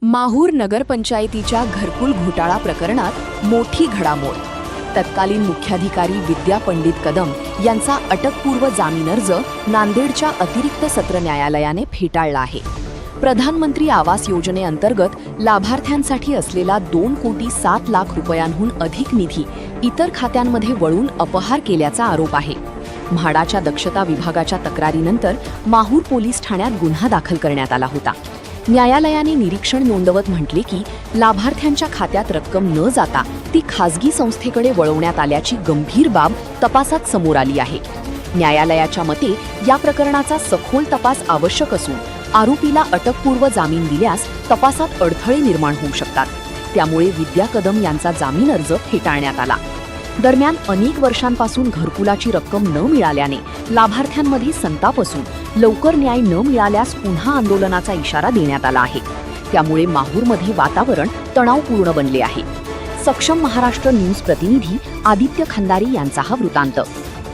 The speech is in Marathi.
माहूर नगरपंचायतीच्या घरकुल घोटाळा प्रकरणात मोठी घडामोड. तत्कालीन मुख्याधिकारी विद्या पंडित कदम यांचा अटकपूर्व जामीन अर्ज नांदेडच्या अतिरिक्त सत्र न्यायालयाने फेटाळला आहे. प्रधानमंत्री आवास योजनेअंतर्गत लाभार्थ्यांसाठी असलेला 2,07,00,000 रुपयांहून अधिक निधी इतर खात्यांमध्ये वळून अपहार केल्याचा आरोप आहे. म्हाडाच्या दक्षता विभागाच्या तक्रारीनंतर माहूर पोलीस ठाण्यात गुन्हा दाखल करण्यात आला होता. न्यायालयाने निरीक्षण नोंदवत म्हटले की लाभार्थ्यांच्या खात्यात रक्कम न जाता ती खासगी संस्थेकडे वळवण्यात आल्याची गंभीर बाब तपासात समोर आली आहे. न्यायालयाच्या मते या प्रकरणाचा सखोल तपास आवश्यक असून आरोपीला अटकपूर्व जामीन दिल्यास तपासात अडथळे निर्माण होऊ शकतात. त्यामुळे विद्या कदम यांचा जामीन अर्ज फेटाळण्यात आला. दरम्यान अनेक वर्षांपासून घरकुलाची रक्कम न मिळाल्याने लाभार्थ्यांमध्ये संताप असून लवकर न्याय न मिळाल्यास पुन्हा आंदोलनाचा इशारा देण्यात आला आहे. त्यामुळे माहूरमध्ये वातावरण तणावपूर्ण बनले आहे. सक्षम महाराष्ट्र न्यूज प्रतिनिधी आदित्य खंदारी यांचा हा वृत्तांत.